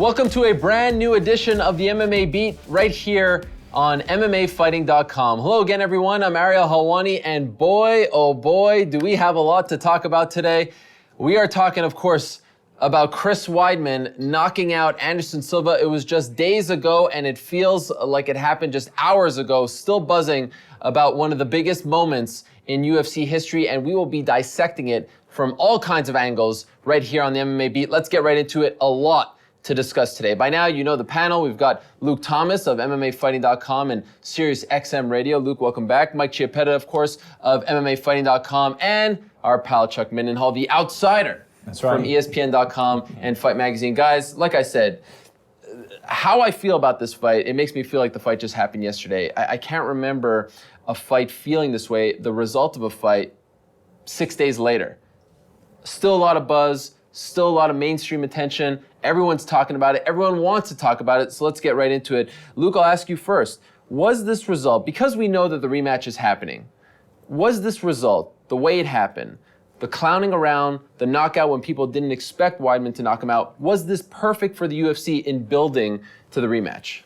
Welcome to a brand new edition of the MMA Beat right here on MMAfighting.com. Hello again, everyone. I'm Ariel Helwani, and boy, oh boy, do we have a lot to talk about today. We are talking, of course, about Chris Weidman knocking out Anderson Silva. It was just days ago, and it feels like it happened just hours ago. Still buzzing about one of the biggest moments in UFC history, and we will be dissecting it from all kinds of angles right here on the MMA Beat. Let's get right into it. A lot to discuss today. By now, you know the panel. We've got Luke Thomas of MMAfighting.com and Sirius XM Radio. Luke, welcome back. Mike Chiappetta, of course, of MMAfighting.com, and our pal Chuck Mindenhall, the outsider. That's right. From ESPN.com and Fight Magazine. Guys, like I said, how I feel about this fight, it makes me feel like the fight just happened yesterday. I can't remember a fight feeling this way, the result of a fight 6 days later. Still a lot of buzz, still a lot of mainstream attention. Everyone's talking about it. Everyone wants to talk about it, so let's get right into it. Luke, I'll ask you first. Was this result, because we know that the rematch is happening, was this result, the way it happened, the clowning around, the knockout when people didn't expect Weidman to knock him out, was this perfect for the UFC in building to the rematch?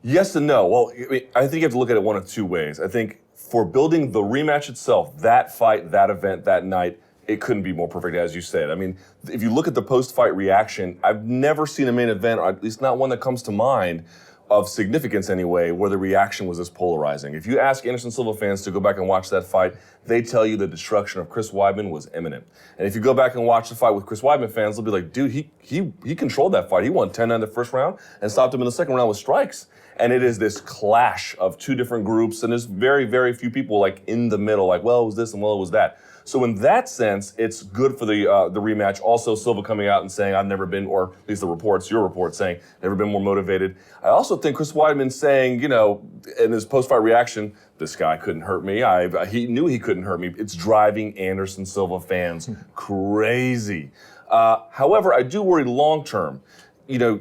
Yes and no. Well, I think you have to look at it one of two ways. I think for building the rematch itself, that fight, that event, that night, it couldn't be more perfect, as you said. I mean, if you look at the post-fight reaction, I've never seen a main event, or at least not one that comes to mind, of significance anyway, where the reaction was this polarizing. If you ask Anderson Silva fans to go back and watch that fight, they tell you the destruction of Chris Weidman was imminent. And if you go back and watch the fight with Chris Weidman fans, they'll be like, dude, he controlled that fight. He won 10-9 in the first round and stopped him in the second round with strikes. And it is this clash of two different groups, and there's very, very few people like in the middle, like, well, it was this and well, it was that. So in that sense, it's good for the rematch. Also, Silva coming out and saying, I've never been, or at least the reports, your report saying, never been more motivated. I also think Chris Weidman saying, you know, in his post-fight reaction, this guy couldn't hurt me. He knew he couldn't hurt me. It's driving Anderson Silva fans crazy. However, I do worry long-term. You know,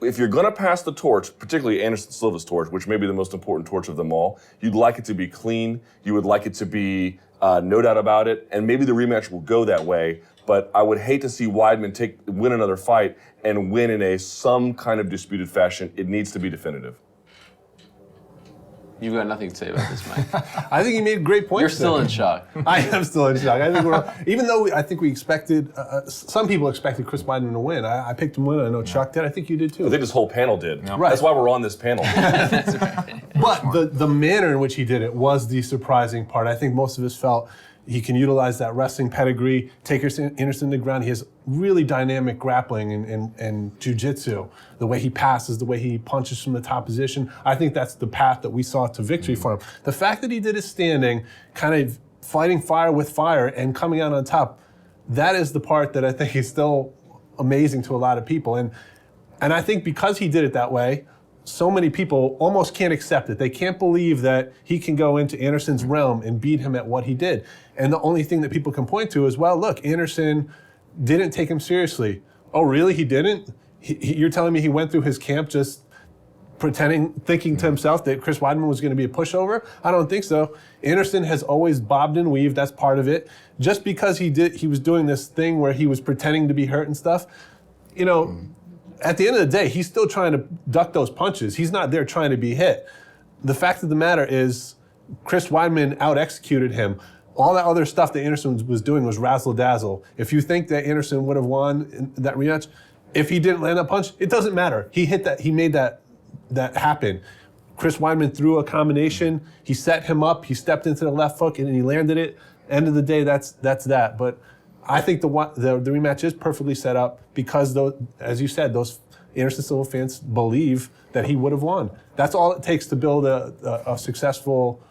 if you're going to pass the torch, particularly Anderson Silva's torch, which may be the most important torch of them all, you'd like it to be clean. You would like it to be no doubt about it, and maybe the rematch will go that way. But I would hate to see Weidman win another fight and win in some kind of disputed fashion. It needs to be definitive. You've got nothing to say about this, Mike. I think he made great points. You're still in shock. I am still in shock. I think even though I think we expected, some people expected Chris Weidman to win. I picked him to win. I know Chuck did. I think you did too. I think this whole panel did. Yeah. Right. That's why we're on this panel. That's right. But the manner in which he did it was the surprising part. I think most of us felt he can utilize that wrestling pedigree, take Anderson to the ground. He has really dynamic grappling and jiu-jitsu. The way he passes, the way he punches from the top position. I think that's the path that we saw to victory for him. The fact that he did it standing, kind of fighting fire with fire and coming out on top, that is the part that I think is still amazing to a lot of people. And I think because he did it that way, so many people almost can't accept it. They can't believe that he can go into Anderson's realm and beat him at what he did. And the only thing that people can point to is, well, look, Anderson didn't take him seriously. Oh, really? He didn't? You're telling me he went through his camp just thinking to himself that Chris Weidman was going to be a pushover? I don't think so. Anderson has always bobbed and weaved. That's part of it. Just because he was doing this thing where he was pretending to be hurt and stuff, you know, at the end of the day, he's still trying to duck those punches. He's not there trying to be hit. The fact of the matter is, Chris Weidman out-executed him. All that other stuff that Anderson was doing was razzle-dazzle. If you think that Anderson would have won in that rematch, if he didn't land that punch, it doesn't matter. He hit that. He made that happen. Chris Weidman threw a combination. He set him up. He stepped into the left hook and he landed it. End of the day, that's that. But I think the rematch is perfectly set up because, as you said, those Anderson Silva fans believe that he would have won. That's all it takes to build a successful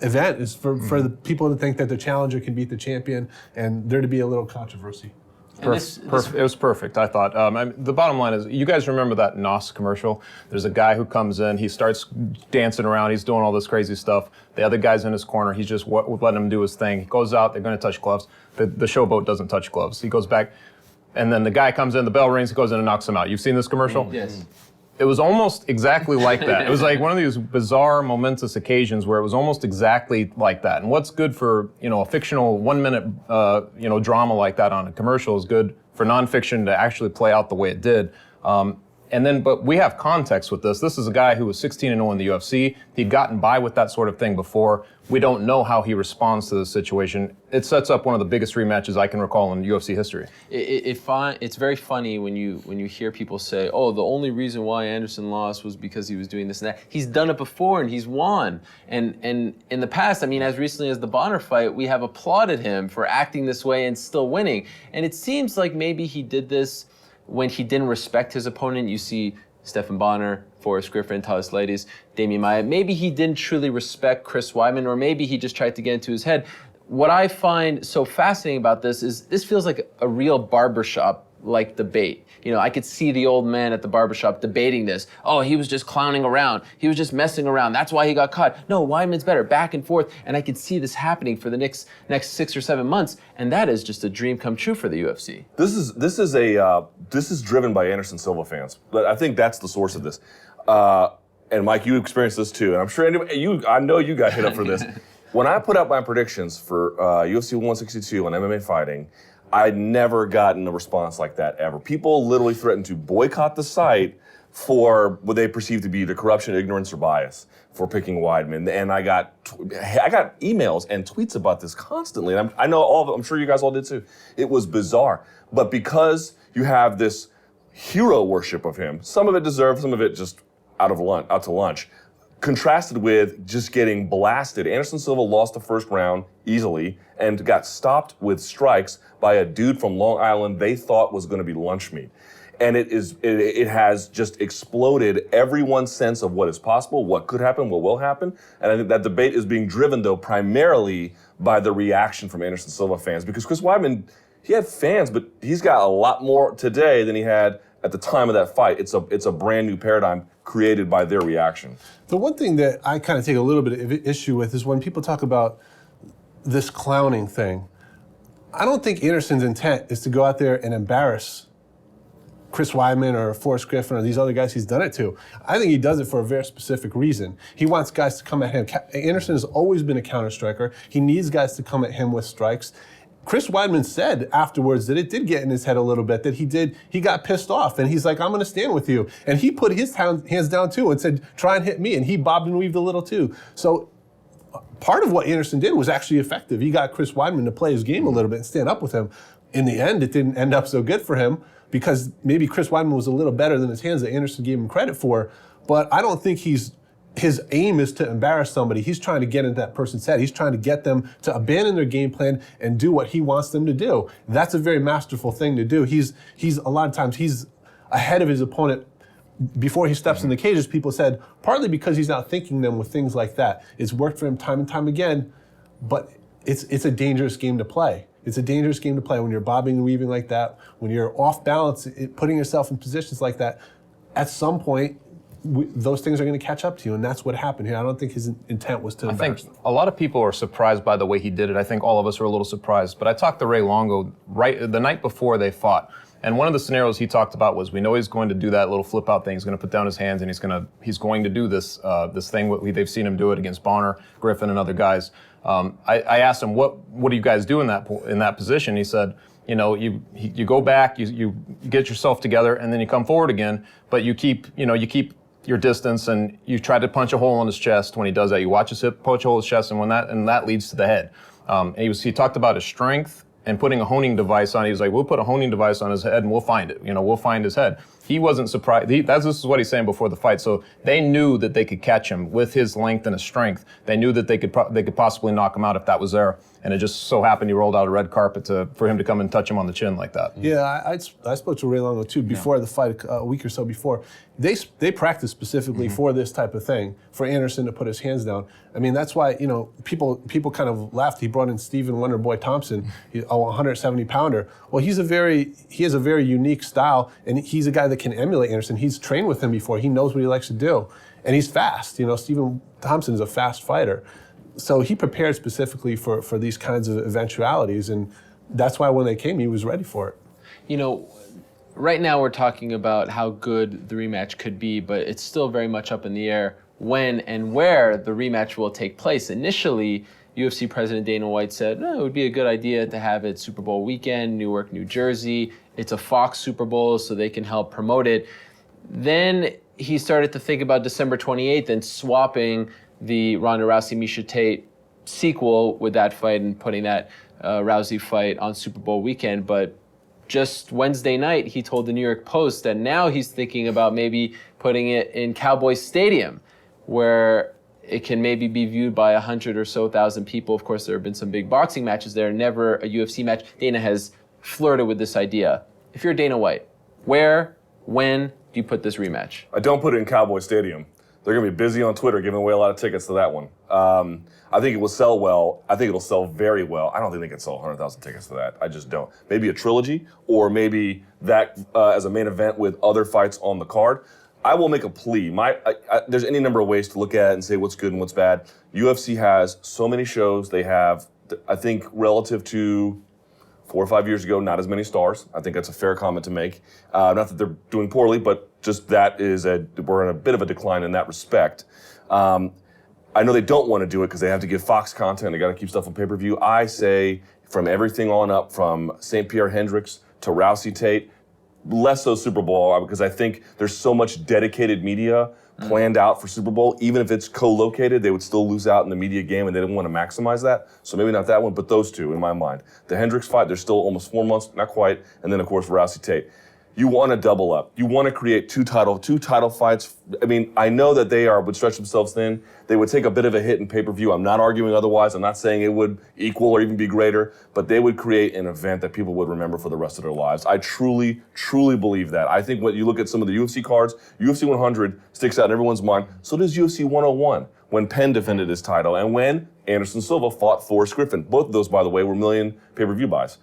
event, is for the people to think that the challenger can beat the champion and there to be a little controversy. It was perfect, I thought. The bottom line is, you guys remember that NOS commercial? There's a guy who comes in, he starts dancing around, he's doing all this crazy stuff. The other guy's in his corner, he's just letting him do his thing. He goes out, they're going to touch gloves. The showboat doesn't touch gloves. He goes back, and then the guy comes in, the bell rings, he goes in and knocks him out. You've seen this commercial? Yes. It was almost exactly like that. It was like one of these bizarre, momentous occasions where it was almost exactly like that. And what's good for, a fictional 1 minute, drama like that on a commercial is good for nonfiction to actually play out the way it did. But we have context with this. This is a guy who was 16-0 in the UFC. He'd gotten by with that sort of thing before. We don't know how he responds to this situation. It sets up one of the biggest rematches I can recall in UFC history. It's very funny when you hear people say, "Oh, the only reason why Anderson lost was because he was doing this and that." He's done it before and he's won. And in the past, as recently as the Bonner fight, we have applauded him for acting this way and still winning. And it seems like maybe he did this when he didn't respect his opponent. You see Stephan Bonner, Forrest Griffin, Thales Ladies, Damian Maia. Maybe he didn't truly respect Chris Weidman, or maybe he just tried to get into his head. What I find so fascinating about this is this feels like a real barbershop-like debate. I could see the old man at the barbershop debating this. Oh, he was just clowning around. He was just messing around. That's why he got caught. No, Weidman's better. Back and forth. And I could see this happening for the next 6 or 7 months. And that is just a dream come true for the UFC. This is driven by Anderson Silva fans. But I think that's the source of this. And Mike, you experienced this too. And I'm sure I know you got hit up for this. When I put out my predictions for UFC 162 on MMA Fighting, I'd never gotten a response like that ever. People literally threatened to boycott the site for what they perceived to be the corruption, ignorance, or bias for picking Weidman. And I got emails and tweets about this constantly. And I know all of it. I'm sure you guys all did too. It was bizarre. But because you have this hero worship of him, some of it deserved, some of it just out to lunch, contrasted with just getting blasted. Anderson Silva lost the first round easily and got stopped with strikes by a dude from Long Island they thought was going to be lunch meat. And it has just exploded everyone's sense of what is possible, what could happen, what will happen. And I think that debate is being driven, though, primarily by the reaction from Anderson Silva fans. Because Chris Weidman, he had fans, but he's got a lot more today than he had at the time of that fight. It's a brand new paradigm created by their reaction. The one thing that I kind of take a little bit of issue with is when people talk about this clowning thing. I don't think Anderson's intent is to go out there and embarrass Chris Weidman or Forrest Griffin or these other guys he's done it to. I think he does it for a very specific reason. He wants guys to come at him. Anderson has always been a counter striker. He needs guys to come at him with strikes. Chris Weidman said afterwards that it did get in his head a little bit, that he got pissed off, and he's like, I'm going to stand with you. And he put his hands down too and said, try and hit me, and he bobbed and weaved a little too. So part of what Anderson did was actually effective. He got Chris Weidman to play his game a little bit and stand up with him. In the end, it didn't end up so good for him because maybe Chris Weidman was a little better than his hands that Anderson gave him credit for, but I don't think his aim is to embarrass somebody. He's trying to get into that person's head. He's trying to get them to abandon their game plan and do what he wants them to do. That's a very masterful thing to do. He's a lot of times he's ahead of his opponent before he steps in the cages. People said partly because he's not thinking them with things like that. It's worked for him time and time again, but it's a dangerous game to play. It's a dangerous game to play when you're bobbing and weaving like that, when you're off balance, putting yourself in positions like that. At some point, those things are going to catch up to you, and that's what happened here. I don't think his intent was to embarrass them. I think a lot of people are surprised by the way he did it. I think all of us are a little surprised. But I talked to Ray Longo right the night before they fought, and one of the scenarios he talked about was, we know he's going to do that little flip out thing. He's going to put down his hands, and he's going to do this thing. They've seen him do it against Bonner, Griffin, and other guys. I asked him, what do you guys do in that position? He said, you go back, you get yourself together, and then you come forward again, but you keep your distance, and you try to punch a hole in his chest. When he does that, you watch his hip punch a hole in his chest, and that leads to the head. He talked about his strength and putting a honing device on. He was like, we'll put a honing device on his head and we'll find it. We'll find his head. He wasn't surprised. This is what he's saying before the fight. So they knew that they could catch him with his length and his strength. They knew that they could possibly knock him out if that was there. And it just so happened he rolled out a red carpet for him to come and touch him on the chin like that. Yeah, I spoke to Ray Longo too before the fight, a week or so before. They practiced specifically for this type of thing, for Anderson to put his hands down. I mean, that's why people kind of laughed. He brought in Stephen Wonderboy Thompson, a 170-pounder. Well, he has a very unique style, and he's a guy that can emulate Anderson. He's trained with him before. He knows what he likes to do, and he's fast. Stephen Thompson is a fast fighter. So he prepared specifically for these kinds of eventualities, and that's why when they came, he was ready for it. right now we're talking about how good the rematch could be, but it's still very much up in the air when and where the rematch will take place. Initially, UFC President Dana White said, no, it would be a good idea to have it Super Bowl weekend, Newark, New Jersey. It's a Fox Super Bowl, so they can help promote it. Then he started to think about December 28th and swapping the Ronda Rousey-Miesha Tate sequel with that fight and putting that Rousey fight on Super Bowl weekend. But just Wednesday night, he told the New York Post that now he's thinking about maybe putting it in Cowboy Stadium, where it can maybe be viewed by 100 or so thousand people. Of course, there have been some big boxing matches there, never a UFC match. Dana has flirted with this idea. If you're Dana White, where, when do you put this rematch? I don't put it in Cowboy Stadium. They're going to be busy on Twitter giving away a lot of tickets to that one. I think it will sell well. I think it'll sell very well. I don't think they can sell 100,000 tickets to that. I just don't. Maybe a trilogy, or maybe that as a main event with other fights on the card. I will make a plea. There's any number of ways to look at it and say what's good and what's bad. UFC has so many shows. They have, I think, relative to 4 or 5 years ago, not as many stars. I think that's a fair comment to make. Not that they're doing poorly, but just that is we're in a bit of a decline in that respect. I know they don't want to do it because they have to give Fox content. They got to keep stuff on pay-per-view. I say from everything on up, from St. Pierre Hendricks to Rousey Tate, less so Super Bowl, because I think there's so much dedicated media planned out for Super Bowl. Even if it's co-located, they would still lose out in the media game, and they didn't want to maximize that. So maybe not that one, but those two in my mind. The Hendricks fight, there's still almost 4 months, not quite, and then of course Rousey Tate. You want to double up. You want to create two title fights. I mean, I know that they would stretch themselves thin. They would take a bit of a hit in pay-per-view. I'm not arguing otherwise. I'm not saying it would equal or even be greater, but they would create an event that people would remember for the rest of their lives. I truly, truly believe that. I think when you look at some of the UFC cards, UFC 100 sticks out in everyone's mind. So does UFC 101 when Penn defended his title and when Anderson Silva fought Forrest Griffin. Both of those, by the way, were million pay-per-view buys.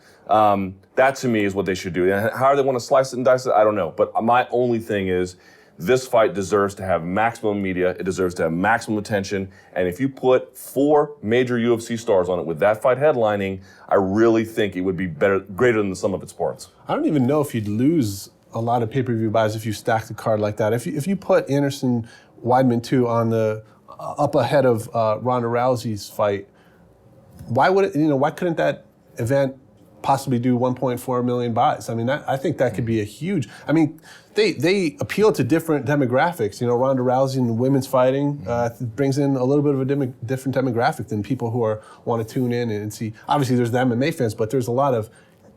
That to me is what they should do. And how they want to slice it and dice it, I don't know. But my only thing is this fight deserves to have maximum media. It deserves to have maximum attention. And if you put 4 major UFC stars on it with that fight headlining, I really think it would be greater than the sum of its parts. I don't even know if you'd lose a lot of pay-per-view buys if you stack the card like that. If you put Anderson Weidman 2 on the up ahead of Ronda Rousey's fight, why couldn't that event possibly do 1.4 million buys? I mean, I think that could be a huge. I mean, they appeal to different demographics. You know, Ronda Rousey and women's fighting brings in a little bit of a different demographic than people who want to tune in and see. Obviously, there's the MMA fans, but there's a lot of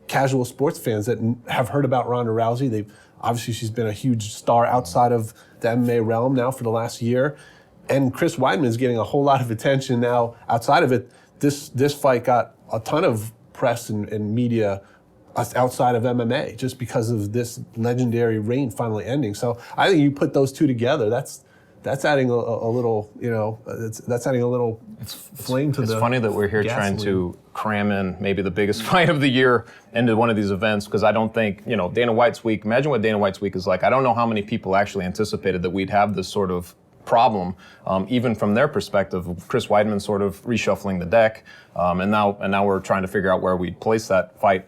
casual sports fans that have heard about Ronda Rousey. Obviously, she's been a huge star outside of the MMA realm now for the last year. And Chris Weidman is getting a whole lot of attention now outside of it. This fight got a ton of press and media outside of MMA just because of this legendary reign finally ending. So I think you put those two together, that's adding a little, that's adding a little flame to the. It's funny that we're here gasoline. trying to cram in maybe the biggest fight of the year into one of these events, because I don't think, Dana White's week, imagine what Dana White's week is like. I don't know how many people actually anticipated that we'd have this sort of problem, even from their perspective. Chris Weidman sort of reshuffling the deck, and now we're trying to figure out where we'd place that fight.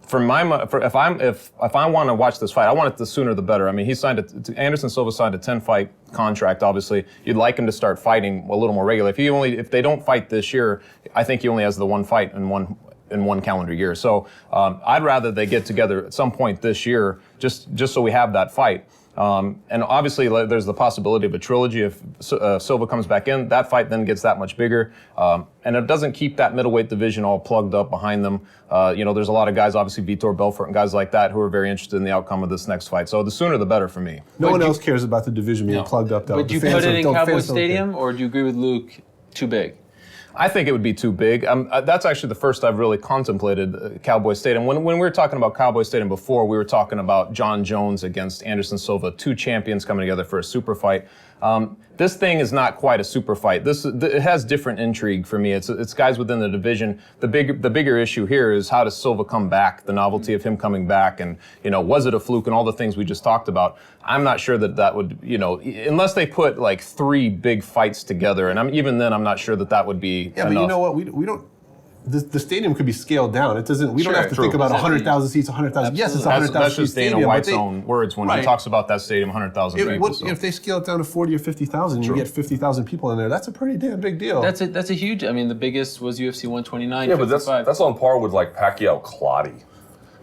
If I want to watch this fight, I want it the sooner the better. I mean, Anderson Silva signed a 10-fight contract. Obviously, you'd like him to start fighting a little more regularly. If they don't fight this year, I think he only has the one fight in one calendar year. So I'd rather they get together at some point this year, just so we have that fight. And obviously, there's the possibility of a trilogy. If Silva comes back in, that fight then gets that much bigger. And it doesn't keep that middleweight division all plugged up behind them. There's a lot of guys, obviously Vitor Belfort and guys like that, who are very interested in the outcome of this next fight. So the sooner the better for me. No one else cares about the division being plugged up, though. Would you put it in Cowboy Stadium, or do you agree with Luke, too big? I think it would be too big. That's actually the first I've really contemplated Cowboy Stadium. When we were talking about Cowboy Stadium before, we were talking about John Jones against Anderson Silva, 2 champions coming together for a super fight. This thing is not quite a super fight. It has different intrigue for me. It's guys within the division. The bigger issue here is, how does Silva come back? The novelty of him coming back, and was it a fluke, and all the things we just talked about. I'm not sure that would, unless they put like 3 big fights together, and even then I'm not sure that would be enough. But you know what? We don't. the stadium could be scaled down. It doesn't. We don't have to think about 100,000 seats, 100,000. Yes, it's 100,000 That's seat just Dana stadium. White's own words when he talks about that stadium, 100,000 people. If they scale it down to 40 or 50,000, you get 50,000 people in there. That's a pretty damn big deal. That's a huge. I mean, the biggest was UFC 129. Yeah, but that's on par with like Pacquiao Clottey.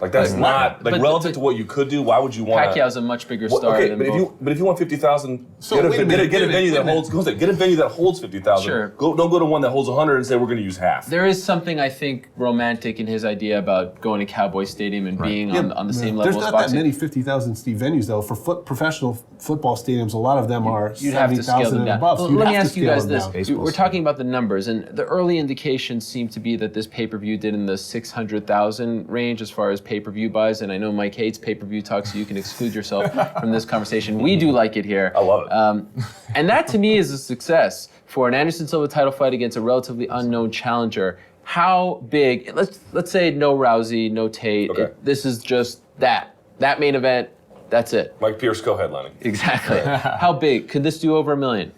Like that's not like relative to what you could do. Why would you want? Pacquiao's a much bigger star. Okay, than but if you want 50,000, get a venue that holds. Get a venue that holds 50,000. Sure. Don't go to one that holds 100 and say we're going to use half. There is something I think romantic in his idea about going to Cowboy Stadium and being on the same level as boxing. There's not that many 50,000 seat venues though. For professional football stadiums, a lot of them are 70,000 and above. Let me ask you guys this: we're talking about the numbers, and the early indications seem to be that this pay-per-view did in the 600,000 range as far as pay-per-view buys. And I know Mike hates pay-per-view talk, so you can exclude yourself from this conversation. We do like it here. I love it. And that to me is a success for an Anderson Silva title fight against a relatively unknown challenger. How big? Let's say no Rousey, no Tate. Okay. This is just that main event. That's it. Mike Pierce co-headlining. Exactly. How big could this do? Over $1 million?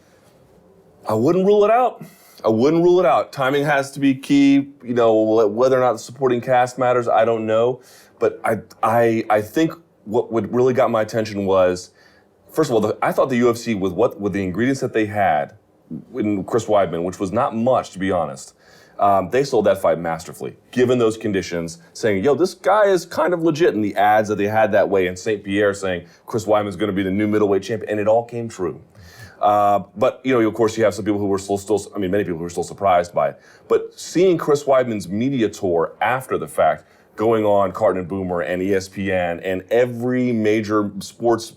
I wouldn't rule it out. Timing has to be key. You know, whether or not the supporting cast matters, I don't know. But I think what really got my attention was, first of all, I thought the UFC with the ingredients that they had in Chris Weidman, which was not much to be honest, they sold that fight masterfully, given those conditions, saying, yo, this guy is kind of legit, in the ads that they had that way in St. Pierre saying Chris Weidman's going to be the new middleweight champion, and it all came true. But, you know, of course, you have some people who were many people who were still surprised by it. But seeing Chris Weidman's media tour after the fact, going on Carton and Boomer and ESPN and every major sports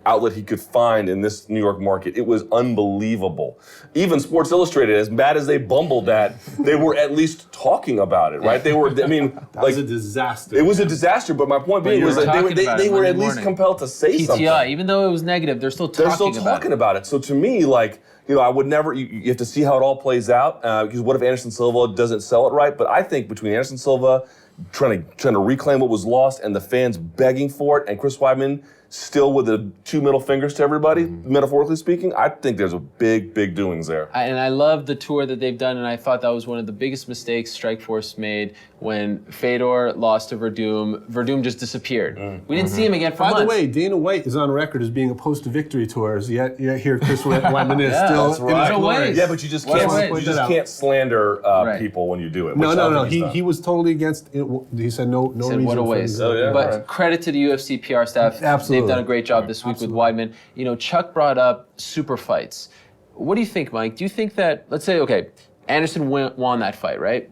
outlet he could find in this New York market. It was unbelievable. Even Sports Illustrated, as bad as they bumbled at, they were at least talking about it, right? They were, that was a disaster. It was a disaster, but my point being was that they were at least compelled to say something. Even though it was negative, they're still talking about it. So to me, like, you know, I would never, you have to see how it all plays out, because what if Anderson Silva doesn't sell it right? But I think between Anderson Silva trying to reclaim what was lost and the fans begging for it, and Chris Weidman still with the two middle fingers to everybody, metaphorically speaking, I think there's a big doings there. And I love the tour that they've done, and I thought that was one of the biggest mistakes Strikeforce made when Fedor lost to Verdum. Verdum just disappeared. We didn't see him again for months. By the way, Dana White is on record as being opposed to victory tours, yet here Chris Weidman is still in his glory. Yeah, but you just can't slander people when you do it. No. He was totally against it. He said no reason. What a waste. But credit to the UFC PR staff. Absolutely. They've done a great job this week with Weidman. You know, Chuck brought up super fights. What do you think, Mike? Do you think that, let's say, okay, Anderson won that fight, right?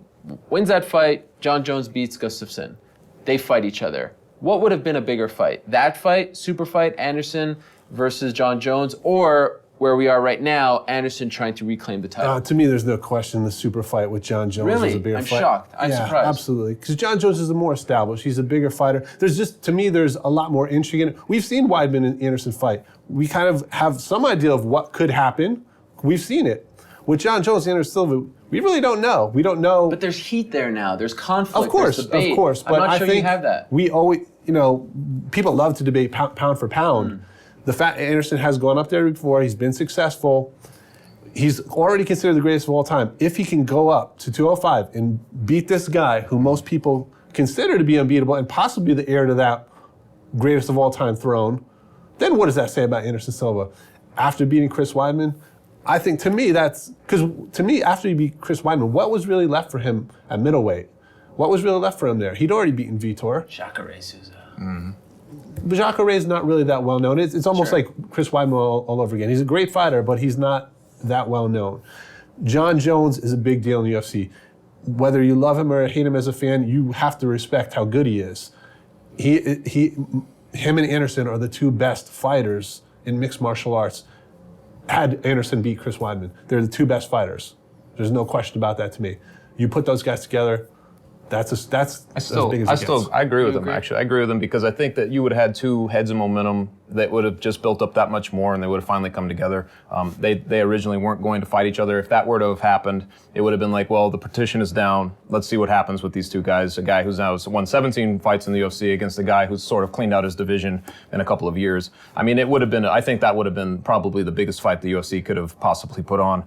Wins that fight, John Jones beats Gustafsson. They fight each other. What would have been a bigger fight? That fight, super fight, Anderson versus John Jones, or where we are right now, Anderson trying to reclaim the title? To me, there's no question the super fight with John Jones is a bigger fight. I'm shocked. I'm surprised. Absolutely. Because John Jones is more established. He's a bigger fighter. To me, there's a lot more intrigue in it. We've seen Weidman and Anderson fight. We kind of have some idea of what could happen. We've seen it. With John Jones and Anderson Silva, we really don't know. We don't know. But there's heat there now. There's conflict. Of course, there's debate. of course. But I'm not I sure think you have that. We always, people love to debate pound for pound. The fact Anderson has gone up there before, he's been successful. He's already considered the greatest of all time. If he can go up to 205 and beat this guy who most people consider to be unbeatable and possibly the heir to that greatest of all time throne, then what does that say about Anderson Silva? After beating Chris Weidman, I think to me after he beat Chris Weidman, what was really left for him at middleweight? What was really left for him there? He'd already beaten Vitor. Jacare Souza. But Jacare is not really that well known. It's almost like Chris Weidman all over again. He's a great fighter, but he's not that well known. John Jones is a big deal in the UFC. Whether you love him or hate him as a fan, you have to respect how good he is. Him and Anderson are the two best fighters in mixed martial arts. Had Anderson beat Chris Weidman, they're the two best fighters. There's no question about that to me. You put those guys together, that's as big as it gets. I agree with him, actually. I agree with him because I think that you would have had two heads of momentum that would have just built up that much more and they would have finally come together. They originally weren't going to fight each other. If that were to have happened, it would have been like, well, the petition is down. Let's see what happens with these two guys. A guy who's now won 17 fights in the UFC against a guy who's sort of cleaned out his division in a couple of years. I mean, I think that would have been probably the biggest fight the UFC could have possibly put on.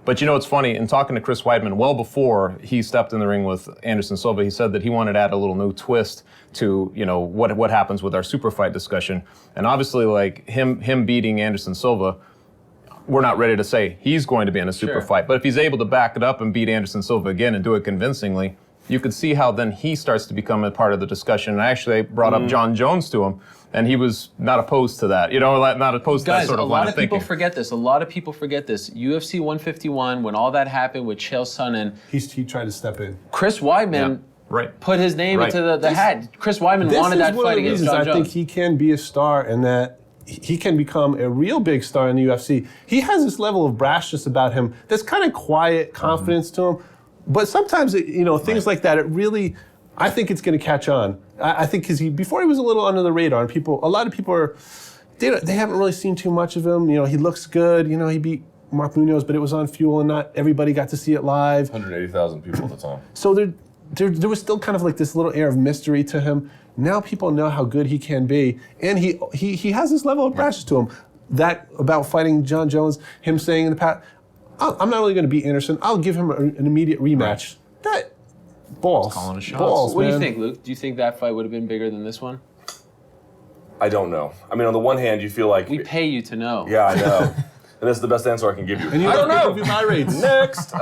But you know, it's funny, in talking to Chris Weidman, well before he stepped in the ring with Anderson Silva, he said that he wanted to add a little new twist to, you know, what happens with our super fight discussion. And obviously, like, him beating Anderson Silva, we're not ready to say he's going to be in a super fight. But if he's able to back it up and beat Anderson Silva again and do it convincingly, you could see how then he starts to become a part of the discussion. And I actually brought up John Jones to him, and he was not opposed to that. You know, not opposed to that sort of line of thinking. Guys, a lot of people forget this. A lot of people forget this. UFC 151, when all that happened with Chael Sonnen, he tried to step in. Chris Weidman put his name into the hat. Chris Weidman wanted that fight against John Jones. I think he can be a star, and that he can become a real big star in the UFC. He has this level of brashness about him that's kind of quiet confidence to him. But sometimes, things like that, it really, I think it's going to catch on. I think because before he was a little under the radar, and a lot of people they haven't really seen too much of him. You know, he looks good. You know, he beat Mark Munoz, but it was on Fuel, and not everybody got to see it live. 180,000 people at the time. So there was still kind of like this little air of mystery to him. Now people know how good he can be, and he has this level of brashness to him. That about fighting John Jones, him saying in the past, I'm not really going to beat Anderson. I'll give him an immediate rematch. That balls. Calling a shot. Balls, What do you man. think, Luke? Do you think that fight would have been bigger than this one? I don't know. I mean, on the one hand, you feel like We pay you to know. Yeah, I know. And that's the best answer I can give you. And you I don't know. buy rates. Next.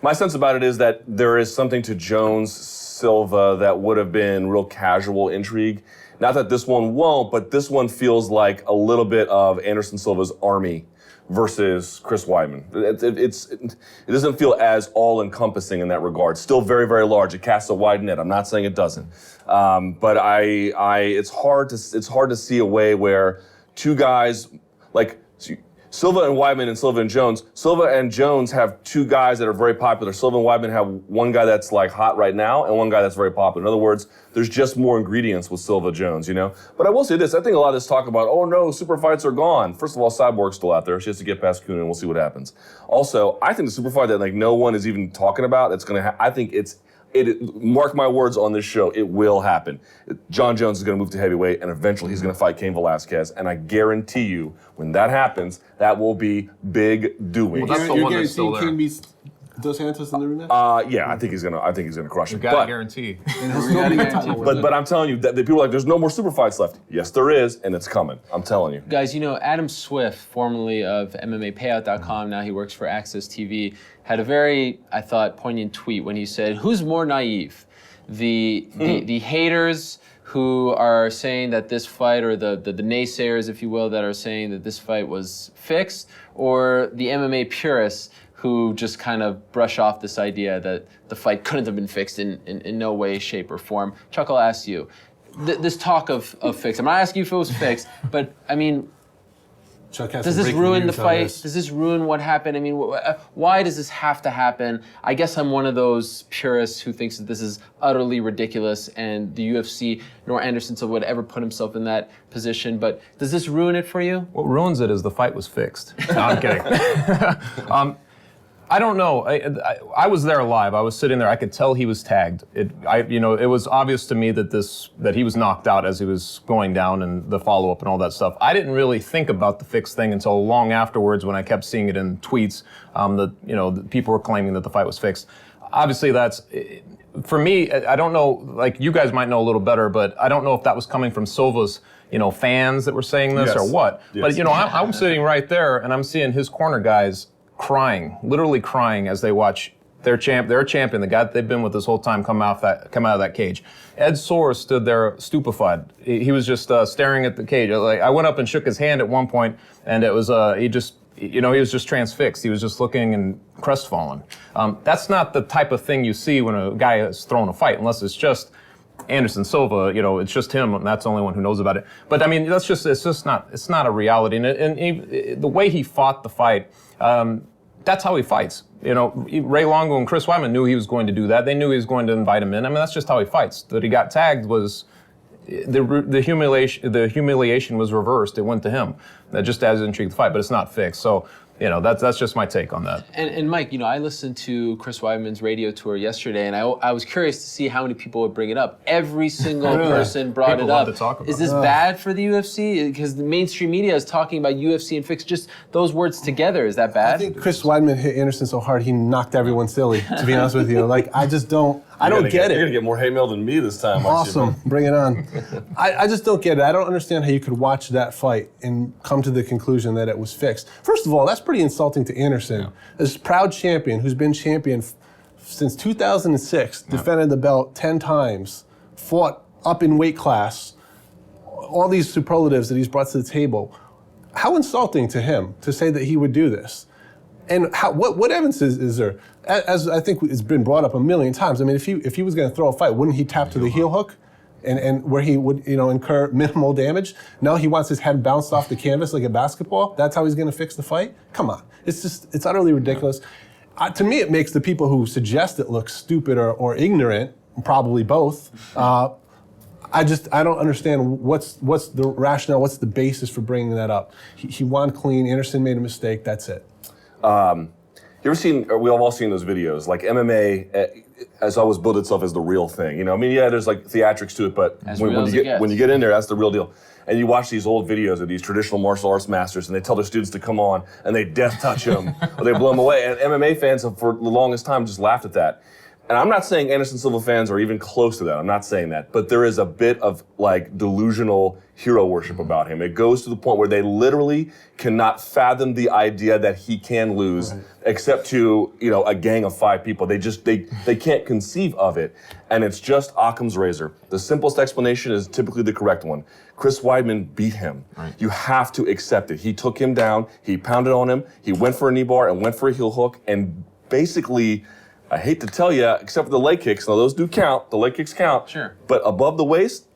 My sense about it is that there is something to Jones Silva that would have been real casual intrigue. Not that this one won't, but this one feels like a little bit of Anderson Silva's army versus Chris Weidman. It doesn't feel as all-encompassing in that regard. Still very, very large. It casts a wide net. I'm not saying it doesn't, but it's hard to see a way where two guys like Silva and Weidman and Silva and Jones. Silva and Jones have two guys that are very popular. Silva and Weidman have one guy that's like hot right now and one guy that's very popular. In other words, there's just more ingredients with Silva Jones, you know? But I will say this, I think a lot of this talk about, oh no, super fights are gone. First of all, Cyborg's still out there. She has to get past Kuhn and we'll see what happens. Also, I think the super fight that like no one is even talking about, I think mark my words on this show, it will happen. John Jones is going to move to heavyweight, and eventually he's going to fight Cain Velasquez. And I guarantee you, when that happens, that will be big doing. Well, that's the one that's still there. Cain beats Dos Santos in the rematch? Yeah, I think he's gonna crush him. You got to guarantee. But I'm telling you that the people are like, there's no more super fights left. Yes, there is, and it's coming. I'm telling you. Guys, you know, Adam Swift, formerly of MMAPayout.com, now he works for Access TV, had a very, I thought, poignant tweet when he said, who's more naive? The haters who are saying that this fight, or the naysayers, if you will, that are saying that this fight was fixed, or the MMA purists who just kind of brush off this idea that the fight couldn't have been fixed in no way, shape, or form. Chuck, I'll ask you, this talk of fixed, I'm not asking you if it was fixed, but I mean, does this ruin the fight? Does this ruin what happened? I mean, why does this have to happen? I guess I'm one of those purists who thinks that this is utterly ridiculous, and the UFC nor Anderson Silva would ever put himself in that position. But does this ruin it for you? What ruins it is the fight was fixed. No, I'm kidding. I don't know. I was there live. I was sitting there. I could tell he was tagged. It was obvious to me that he was knocked out as he was going down, and the follow-up and all that stuff. I didn't really think about the fixed thing until long afterwards when I kept seeing it in tweets. That people were claiming that the fight was fixed. Obviously, that's for me. I don't know. Like, you guys might know a little better, but I don't know if that was coming from Silva's fans that were saying this or what. Yes. But I'm sitting right there and I'm seeing his corner guys crying, literally crying as they watch their champion, the guy that they've been with this whole time, come out of that cage. Ed Soares stood there stupefied. He was just staring at the cage. I went up and shook his hand at one point, and it was he was just transfixed. He was just looking and crestfallen. That's not the type of thing you see when a guy has thrown a fight, unless it's just Anderson Silva, it's just him, and that's the only one who knows about it. But I mean, it's not a reality. And the way he fought the fight, that's how he fights. Ray Longo and Chris Weidman knew he was going to do that. They knew he was going to invite him in. I mean, that's just how he fights. That he got tagged was the humiliation. The humiliation was reversed. It went to him. That just adds intrigue to the fight, but it's not fixed. So that's just my take on that. And Mike, I listened to Chris Weidman's radio tour yesterday, and I was curious to see how many people would bring it up. Every single person brought People it up. love to talk about Is this bad for the UFC? Because the mainstream media is talking about UFC and fix, just those words together. Is that bad? I think Chris Weidman hit Anderson so hard he knocked everyone silly, to be honest with you. I just don't get it. You're going to get more hate mail than me this time. Awesome. Bring it on. I just don't get it. I don't understand how you could watch that fight and come to the conclusion that it was fixed. First of all, that's pretty insulting to Anderson. This proud champion who's been champion since 2006, defended the belt 10 times, fought up in weight class, all these superlatives that he's brought to the table. How insulting to him to say that he would do this. And what evidence is there? As I think it's been brought up a million times. I mean, if he was going to throw a fight, wouldn't he tap to the heel hook, and where he would incur minimal damage? No, he wants his head bounced off the canvas like a basketball. That's how he's going to fix the fight. Come on, it's utterly ridiculous. To me, it makes the people who suggest it look stupid or ignorant, probably both. I don't understand what's the rationale, what's the basis for bringing that up. He won clean. Anderson made a mistake. That's it. You ever seen, or we've all seen those videos, like MMA has always built itself as the real thing. There's like theatrics to it, but when you get in there, that's the real deal. And you watch these old videos of these traditional martial arts masters, and they tell their students to come on, and they death touch them, or they blow them away. And MMA fans have, for the longest time, just laughed at that. And I'm not saying Anderson Silva fans are even close to that. I'm not saying that. But there is a bit of delusional hero worship about him. It goes to the point where they literally cannot fathom the idea that he can lose, except to, a gang of 5 people. They can't conceive of it. And it's just Occam's razor. The simplest explanation is typically the correct one. Chris Weidman beat him. Right. You have to accept it. He took him down. He pounded on him. He went for a knee bar and went for a heel hook. And basically, I hate to tell you, except for the leg kicks. Now, those do count. The leg kicks count. Sure. But above the waist,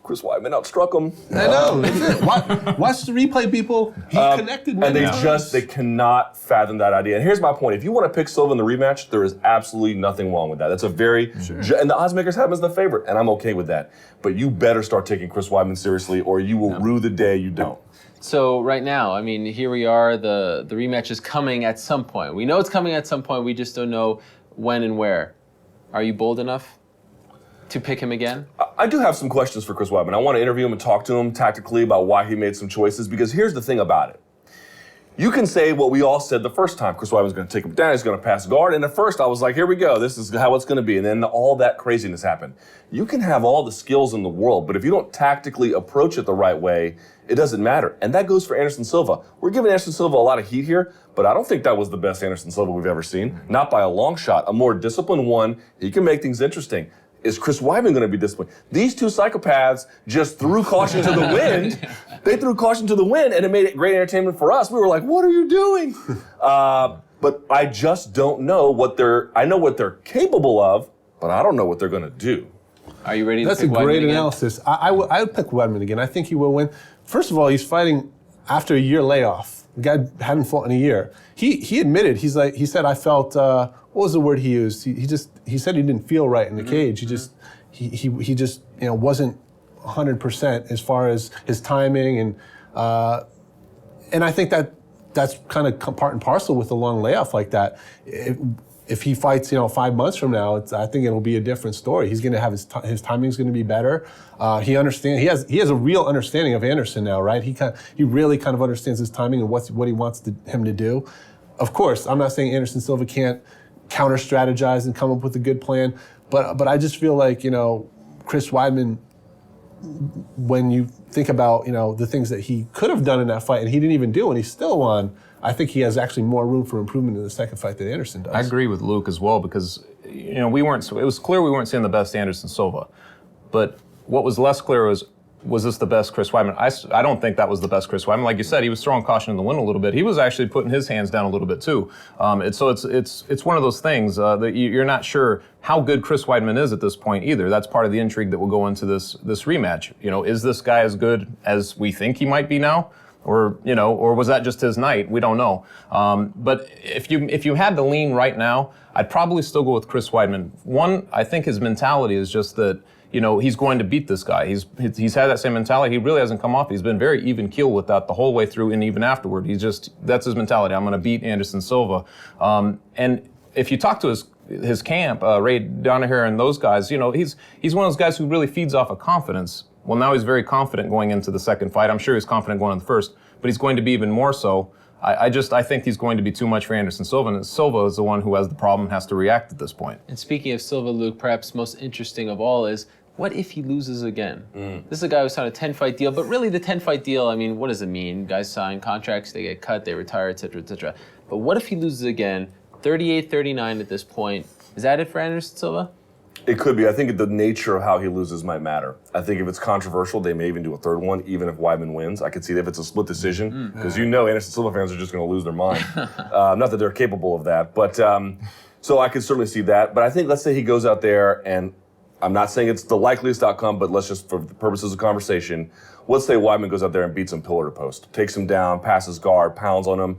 Chris Weidman outstruck him. I know. Watch the replay, people. He connected with them. And they cannot fathom that idea. And here's my point. If you want to pick Silva in the rematch, there is absolutely nothing wrong with that. That's a very... And the odds makers have him as the favorite, and I'm okay with that. But you better start taking Chris Weidman seriously, or you will rue the day you don't. So right now, here we are. The rematch is coming at some point. We know it's coming at some point. We just don't know when and where. Are you bold enough to pick him again? I do have some questions for Chris Weidman. I want to interview him and talk to him tactically about why he made some choices, because here's the thing about it. You can say what we all said the first time. Chris Weidman's going to take him down. He's going to pass guard. And at first I was like, here we go. This is how it's going to be. And then all that craziness happened. You can have all the skills in the world, but if you don't tactically approach it the right way, it doesn't matter. And that goes for Anderson Silva. We're giving Anderson Silva a lot of heat here, but I don't think that was the best Anderson Silva we've ever seen. Not by a long shot. A more disciplined one. He can make things interesting. Is Chris Weidman going to be disciplined? These two psychopaths just threw caution to the wind. They threw caution to the wind, and it made it great entertainment for us. We were like, what are you doing? But I just don't know I know what they're capable of, but I don't know what they're going to do. Are you ready to That's pick a Weidman great again? analysis. I would pick Weidman again. I think he will win. First of all, he's fighting after a year layoff. The guy hadn't fought in a year. He admitted, he said, I felt, what was the word he used? He said he didn't feel right in the cage. He just wasn't 100% as far as his timing, and I think that's kind of part and parcel with a long layoff like that. If he fights, 5 months from now, I think it'll be a different story. He's going to have his timing's going to be better. He has a real understanding of Anderson now, right? He really kind of understands his timing and what he wants him to do. Of course, I'm not saying Anderson Silva can't counter strategize and come up with a good plan, but I just feel like Chris Weidman, when you think about the things that he could have done in that fight and he didn't even do and he still won, I think he has actually more room for improvement in the second fight than Anderson does. I agree with Luke as well, because it was clear we weren't seeing the best Anderson Silva, but what was less clear was this the best Chris Weidman? I don't think that was the best Chris Weidman. Like you said, he was throwing caution in the wind a little bit. He was actually putting his hands down a little bit too. So it's one of those things that you're not sure how good Chris Weidman is at this point either. That's part of the intrigue that will go into this rematch. Is this guy as good as we think he might be now? Or was that just his night? We don't know. But if you had to lean right now, I'd probably still go with Chris Weidman. One, I think his mentality is just that he's going to beat this guy. He's had that same mentality. He really hasn't come off. He's been very even keel with that the whole way through and even afterward. That's his mentality. I'm going to beat Anderson Silva. And if you talk to his camp, Ray Donaher and those guys, he's one of those guys who really feeds off of confidence. Well, now he's very confident going into the second fight. I'm sure he's confident going into the first, but he's going to be even more so. I think he's going to be too much for Anderson Silva, and Silva is the one who has the problem, has to react at this point. And speaking of Silva, Luke, perhaps most interesting of all is, what if he loses again? This is a guy who signed a 10-fight deal, but really the 10-fight deal, I mean, what does it mean? Guys sign contracts, they get cut, they retire, et cetera, et cetera. But what if he loses again? 38-39 at this point. Is that it for Anderson Silva? It could be. I think the nature of how he loses might matter. I think if it's controversial, they may even do a third one, even if Weidman wins. I could see that if it's a split decision, because Anderson Silva fans are just going to lose their mind. Not that they're capable of that, but so I could certainly see that. But I think, let's say he goes out there, and I'm not saying it's the likeliest outcome, but let's just, for the purposes of conversation, let's say Weidman goes out there and beats him pillar to post, takes him down, passes guard, pounds on him,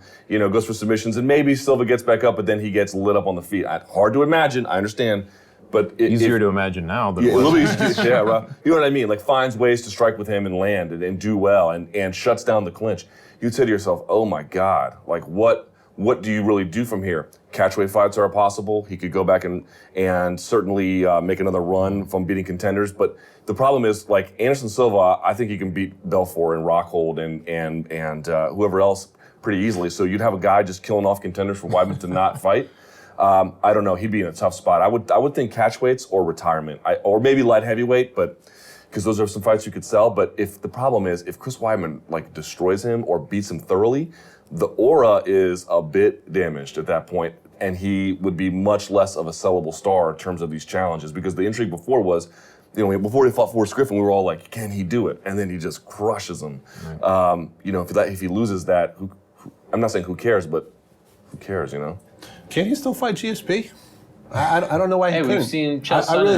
goes for submissions, and maybe Silva gets back up, but then he gets lit up on the feet. Hard to imagine, I understand. But easier to imagine now than a little bit easier. Yeah, well, you know what I mean? Like, finds ways to strike with him and land and do well and shuts down the clinch. You'd say to yourself, oh my God, like what do you really do from here? Catchweight fights are possible. He could go back and certainly make another run from beating contenders. But the problem is, like, Anderson Silva, I think he can beat Belfort and Rockhold and whoever else pretty easily. So you'd have a guy just killing off contenders for Weidman to not fight. I don't know. He'd be in a tough spot. I would think catchweights or retirement, or maybe light heavyweight, but because those are some fights you could sell. But if the problem is, if Chris Weidman destroys him or beats him thoroughly, the aura is a bit damaged at that point, and he would be much less of a sellable star in terms of these challenges. Because the intrigue before was, before he fought Forrest Griffin, we were all like, can he do it? And then he just crushes him. Right. If he loses that, I'm not saying who cares, but who cares? Can he still fight GSP? I don't know why he couldn't. We've seen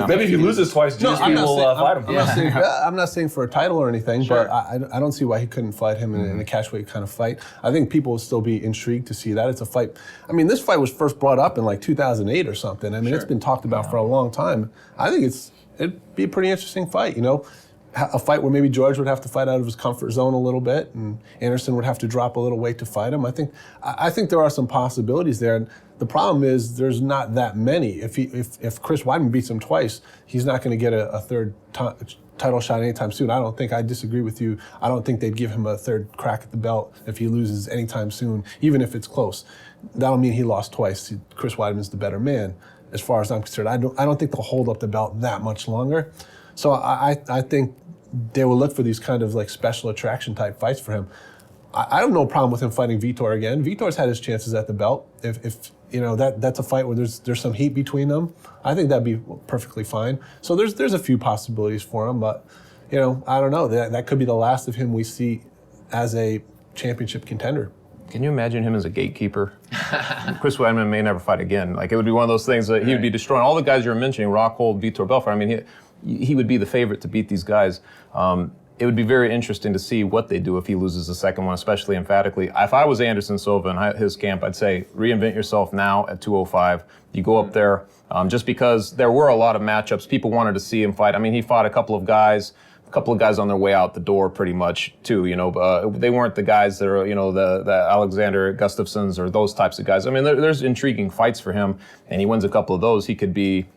maybe if he loses twice, GSP will fight him. I'm not saying for a title or anything, but I don't see why he couldn't fight him in a catchweight kind of fight. I think people will still be intrigued to see that. It's a fight. I mean, this fight was first brought up in 2008 or something. I mean, it's been talked about for a long time. I think it'd be a pretty interesting fight, a fight where maybe George would have to fight out of his comfort zone a little bit, and Anderson would have to drop a little weight to fight him. I think there are some possibilities there. And the problem is there's not that many. If Chris Weidman beats him twice, he's not going to get a third title shot anytime soon. I disagree with you. I don't think they'd give him a third crack at the belt if he loses anytime soon, even if it's close. That'll mean he lost twice. Chris Weidman's the better man, as far as I'm concerned. I don't think they'll hold up the belt that much longer. So I think they will look for these kind of special attraction type fights for him. I have no problem with him fighting Vitor again. Vitor's had his chances at the belt. If that's a fight where there's some heat between them, I think that'd be perfectly fine. So there's a few possibilities for him, but I don't know. That could be the last of him we see as a championship contender. Can you imagine him as a gatekeeper? Chris Weidman may never fight again. It would be one of those things that he would be destroying all the guys you're mentioning, Rockhold, Vitor Belfort. I mean, he would be the favorite to beat these guys. It would be very interesting to see what they do if he loses the second one, especially emphatically. If I was Anderson Silva and his camp, I'd say reinvent yourself now at 205. You go up there, just because there were a lot of matchups. People wanted to see him fight. I mean, he fought a couple of guys on their way out the door pretty much too, they weren't the guys that are, the Alexander Gustafssons or those types of guys. I mean, there's intriguing fights for him, and he wins a couple of those. He could be,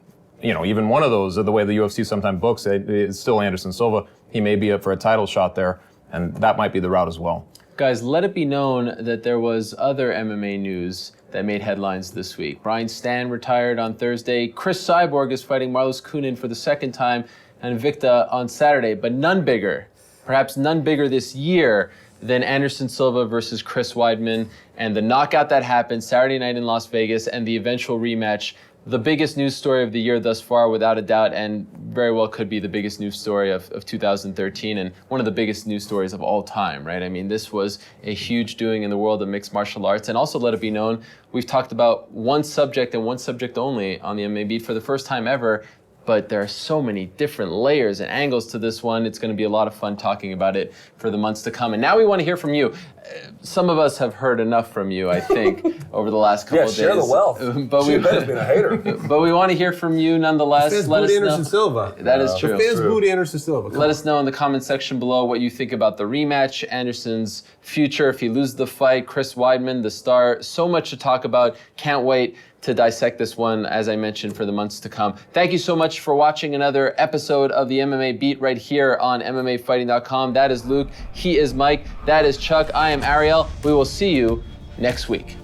even one of those, the way the UFC sometimes books it, it's still Anderson Silva. He may be up for a title shot there, and that might be the route as well. Guys, let it be known that there was other MMA news that made headlines this week. Brian Stann retired on Thursday. Chris Cyborg is fighting Marlos Kunin for the second time, and Invicta on Saturday, but none bigger, perhaps none bigger this year than Anderson Silva versus Chris Weidman, and the knockout that happened Saturday night in Las Vegas and the eventual rematch. The biggest news story of the year thus far, without a doubt, and very well could be the biggest news story of 2013 and one of the biggest news stories of all time, right? I mean, this was a huge doing in the world of mixed martial arts. And also, let it be known, we've talked about one subject and one subject only on the MMA Beat for the first time ever. but there are so many different layers and angles to this one. It's going to be a lot of fun talking about it for the months to come. And now we want to hear from you. Some of us have heard enough from you, I think, over the last couple of days. Yeah, share the wealth. But She has been a hater. But we want to hear from you nonetheless. Fans Let booed us Anderson know. Silva. That is true. Fans booed Anderson Silva. Let us know in the comment section below what you think about the rematch, Anderson's future if he loses the fight, Chris Weidman, the star. So much to talk about. Can't wait to dissect this one, as I mentioned, for the months to come. Thank you so much for watching another episode of the MMA Beat right here on MMAfighting.com. That is Luke. He is Mike. That is Chuck. I am Ariel. We will see you next week.